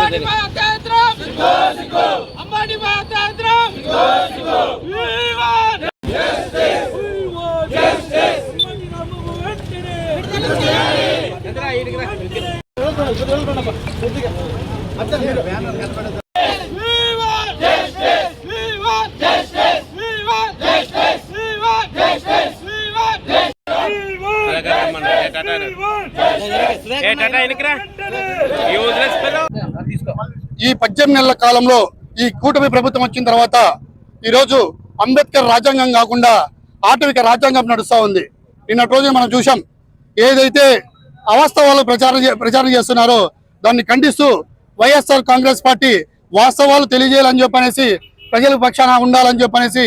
ఈ 18 నెలల కాలంలో ఈ కూటమి ప్రభుత్వం వచ్చిన తర్వాత ఈరోజు అంబేద్కర్ రాజ్యాంగం కాకుండా ఆటవిక రాజ్యాంగం నడుస్తూ ఉంది. నిన్నటి రోజు మనం చూసాం, ఏదైతే అవాస్తవాలు ప్రచారం చేస్తున్నారో దాన్ని ఖండిస్తూ వైఎస్ఆర్ కాంగ్రెస్ పార్టీ వాస్తవాలు తెలియజేయాలని చెప్పనేసి, ప్రజల పక్షాన ఉండాలని చెప్పనేసి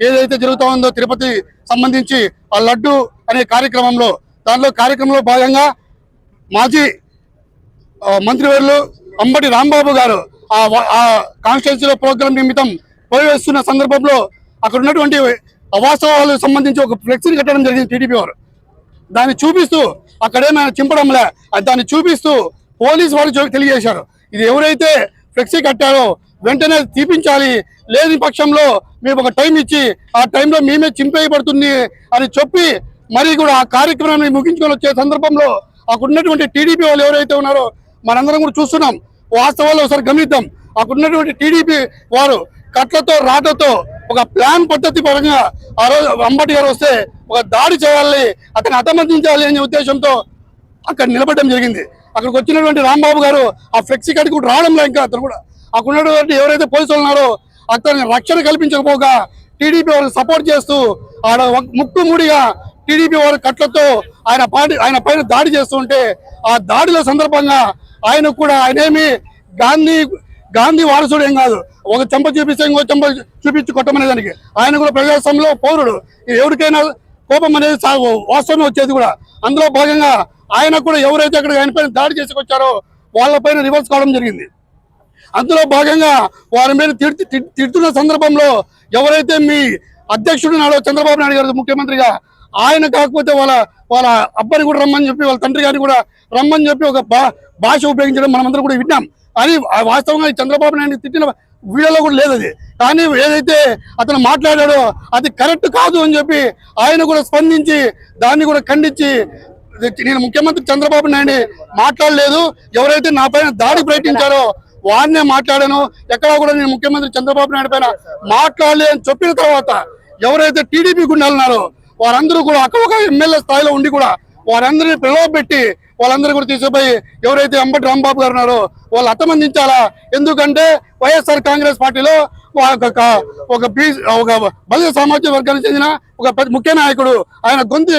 ఏదైతే జరుగుతూ ఉందో తిరుపతి సంబంధించి ఆ లడ్డు అనే కార్యక్రమంలో భాగంగా మాజీ మంత్రివర్యులు అంబటి రాంబాబు గారు ఆ కాన్స్టిట్యున్సీలో ప్రోగ్రాం నిమిత్తం పోయేస్తున్న సందర్భంలో అక్కడ ఉన్నటువంటి అవాస్తవాలకు సంబంధించి ఒక ఫ్లెక్సీని కట్టడం జరిగింది టీడీపీ వారు. దాన్ని చూపిస్తూ అక్కడేమైనా చింపడంలే, దాన్ని చూపిస్తూ పోలీసు వాళ్ళు తెలియజేశారు, ఇది ఎవరైతే ఫ్లెక్సీ కట్టారో వెంటనే తీపించాలి, లేని పక్షంలో మేము ఒక టైం ఇచ్చి ఆ టైంలో మేమే చింపేయబడుతుంది అని చెప్పి మరి కూడా ఆ కార్యక్రమాన్ని ముగించుకొని వచ్చే సందర్భంలో అక్కడ ఉన్నటువంటి టీడీపీ వాళ్ళు ఎవరైతే ఉన్నారో మనందరం కూడా చూస్తున్నాం. వాస్తవాలు ఒకసారి గమనిద్దాం. అక్కడ ఉన్నటువంటి టీడీపీ వారు కట్లతో రాటతో ఒక ప్లాన్ పద్ధతి పరంగా ఆ రోజు అంబటి గారు వస్తే ఒక దాడి చేయాలి, అతన్ని హతమర్దించాలి అనే ఉద్దేశంతో అక్కడ నిలబడడం జరిగింది. అక్కడికి వచ్చినటువంటి రాంబాబు గారు ఆ ఫ్లెక్సీ కాడికి కూడా రావడంలో ఇంకా అతను కూడా అక్కడ ఉన్నటువంటి ఎవరైతే పోలీసులు ఉన్నారో అతని రక్షణ కల్పించకపోగా టీడీపీ వారికి సపోర్ట్ చేస్తూ ఆడ ముక్కుముడిగా టీడీపీ వారి కట్లతో ఆయన పైన దాడి చేస్తూ ఉంటే ఆ దాడిలో సందర్భంగా ఆయనేమి గాంధీ వారసుడు ఏం కాదు, ఒక చెంప చూపిస్తే ఇంకో చెంప చూపించి కొట్టమనే దానికి ఆయన కూడా ప్రజాస్వామ్యంలో పౌరుడు. ఎవరికైనా కోపం అనేది వాస్తవమే వచ్చేది కూడా. అందులో భాగంగా ఆయన కూడా ఎవరైతే అక్కడ ఆయన పైన దాడి చేసుకొచ్చారో వాళ్ళపైన రివర్స్ కావడం జరిగింది. అందులో భాగంగా వారి మీద తిడుతున్న సందర్భంలో ఎవరైతే మీ అధ్యక్షుడు నాడో చంద్రబాబు నాయుడు గారు ముఖ్యమంత్రిగా, ఆయన కాకపోతే వాళ్ళ అబ్బాయిని కూడా రమ్మని చెప్పి వాళ్ళ తండ్రి గారిని కూడా రమ్మని చెప్పి ఒక భాష ఉపయోగించడం మనమందరం కూడా విన్నాం. అని వాస్తవంగా చంద్రబాబు నాయుడు తిట్టిన వీడియోలో కూడా లేదు అది. కానీ ఏదైతే అతను మాట్లాడాడో అది కరెక్ట్ కాదు అని చెప్పి ఆయన కూడా స్పందించి దాన్ని కూడా ఖండించి, నేను ముఖ్యమంత్రి చంద్రబాబు నాయుడు మాట్లాడలేదు, ఎవరైతే నా పైన దాడి ప్రయత్నించారో వారినే మాట్లాడాను, ఎక్కడా కూడా నేను ముఖ్యమంత్రి చంద్రబాబు నాయుడు పైన మాట్లాడలే అని చెప్పిన తర్వాత ఎవరైతే టీడీపీ గుండాలు ఉన్నారో వారందరూ కూడా అక్కడ ఎమ్మెల్యే స్థాయిలో ఉండి కూడా వారందరినీ ప్రలోభపెట్టి వాళ్ళందరూ కూడా తీసుకుపోయి ఎవరైతే అంబటి రాంబాబు గారు ఉన్నారో వాళ్ళు హతమందించాలా. ఎందుకంటే వైఎస్ఆర్ కాంగ్రెస్ పార్టీలో ఒక బలియ సామాజిక వర్గానికి చెందిన ఒక ముఖ్య నాయకుడు, ఆయన గొంతు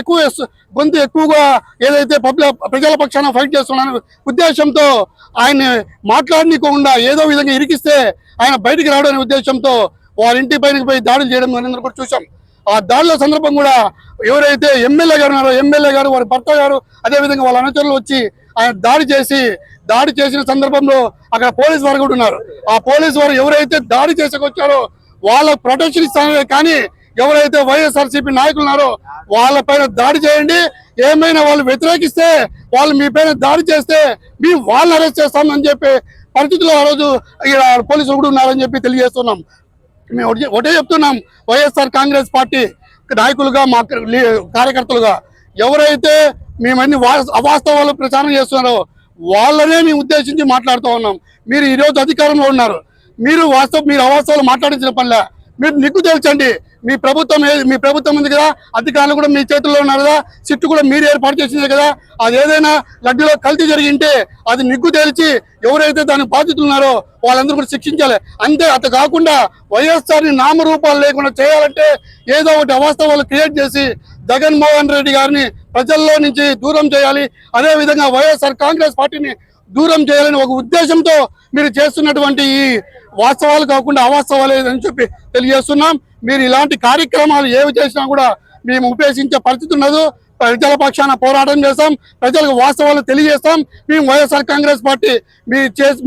ఎక్కువగా ఏదైతే ప్రజల పక్షాన ఫైట్ చేస్తున్న ఉద్దేశంతో ఆయన్ని మాట్లాడనీయకుండా ఏదో విధంగా ఇరికిస్తే ఆయన బయటికి రావడం అనే ఉద్దేశంతో వారింటి పైనకి పోయి దాడులు చేయడం అందరూ కూడా చూసాం. ఆ దాడుల సందర్భం కూడా ఎవరైతే ఎమ్మెల్యే గారు ఉన్నారో ఎమ్మెల్యే గారు వారి భర్త గారు అదేవిధంగా వాళ్ళ అనుచరులు వచ్చి ఆయన దాడి చేసిన సందర్భంలో అక్కడ పోలీసు వారు కూడా ఉన్నారు. ఆ పోలీసు వారు ఎవరైతే దాడి చేసుకొచ్చారో వాళ్ళ ప్రొటెక్షన్ ఇస్తారే కానీ ఎవరైతే వైఎస్ఆర్సీపీ నాయకులు ఉన్నారో వాళ్ళ పైన దాడి చేయండి, ఏమైనా వాళ్ళు వ్యతిరేకిస్తే వాళ్ళు మీ పైన దాడి చేస్తే వాళ్ళని అరెస్ట్ చేస్తామని చెప్పి పరిస్థితుల్లో ఆ రోజు పోలీసులు కూడా ఉన్నారని చెప్పి తెలియజేస్తున్నాం. మేము ఒకటే చెప్తున్నాం, వైఎస్ఆర్ కాంగ్రెస్ పార్టీ నాయకులుగా మా కార్యకర్తలుగా ఎవరైతే మేమన్నీ అవాస్తవాలు ప్రచారం చేస్తున్నారో వాళ్ళనే మేము ఉద్దేశించి మాట్లాడుతూ ఉన్నాం. మీరు ఈరోజు అధికారంలో ఉన్నారు, మీరు అవాస్తవాలు మాట్లాడించిన పనిలే, మీరు నిగ్గు తేల్చండి. మీ ప్రభుత్వం ఉంది కదా, అధికారులు కూడా మీ చేతుల్లో ఉన్నారు కదా, సిట్టు కూడా మీరు ఏర్పాటు చేసిందే కదా, అది ఏదైనా లడ్డూలో కల్తీ జరిగింటే అది నిగ్గు తేల్చి ఎవరైతే దానికి బాధ్యతలు ఉన్నారో వాళ్ళందరూ కూడా శిక్షించాలి. అంతే, అటు కాకుండా వైఎస్ఆర్ని నామరూపాలు లేకుండా చేయాలంటే ఏదో ఒకటి అవాస్తవాలు క్రియేట్ చేసి జగన్మోహన్ రెడ్డి గారిని ప్రజల్లో నుంచి దూరం చేయాలి, అదేవిధంగా వైఎస్ఆర్ కాంగ్రెస్ పార్టీని దూరం చేయాలని ఒక ఉద్దేశంతో మీరు చేస్తున్నటువంటి ఈ వాస్తవాలు కాకుండా అవాస్తవాలు అని చెప్పి తెలియజేస్తున్నాం. మీరు ఇలాంటి కార్యక్రమాలు ఏవి చేసినా కూడా మేము ఉపేక్షించే పరిస్థితి ఉండదు. ప్రజల పక్షాన పోరాటం చేస్తాం, ప్రజలకు వాస్తవాలు తెలియజేస్తాం. మేము వైఎస్ఆర్ కాంగ్రెస్ పార్టీ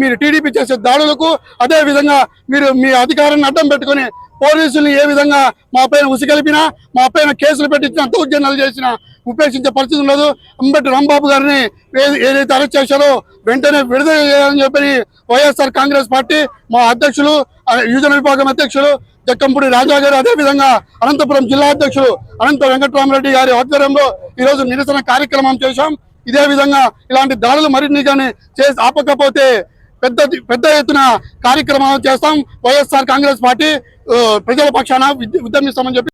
మీరు టీడీపీ చేసే దాడులకు అదేవిధంగా మీరు మీ అధికారాన్ని అడ్డం పెట్టుకుని పోలీసుల్ని ఏ విధంగా మా పైన ఉసిగలిపినా, మా పైన కేసులు పెట్టించిన, దౌర్జన్యాలు చేసినా ఉపేక్షించే పరిస్థితి ఉండదు. అంబటి రాంబాబు గారిని ఏదైతే అరెస్ట్ చేశారో వెంటనే విడుదల చేయాలని చెప్పి వైఎస్ఆర్ కాంగ్రెస్ పార్టీ మా అధ్యక్షులు, యువజన విభాగం అధ్యక్షులు జక్కంపూడి రాజా గారు, అదేవిధంగా అనంతపురం జిల్లా అధ్యక్షులు అనంత వెంకటరామరెడ్డి గారి ఆధ్వర్యంలో ఈరోజు నిరసన కార్యక్రమం చేశాం. ఇదే విధంగా ఇలాంటి దాడులు మరిన్ని కానీ చేసి ఆపకపోతే పెద్ద ఎత్తున కార్యక్రమాలు చేస్తాం. వైఎస్ఆర్ కాంగ్రెస్ పార్టీ ప్రజల పక్షాన ఉద్యమిస్తామని చెప్పి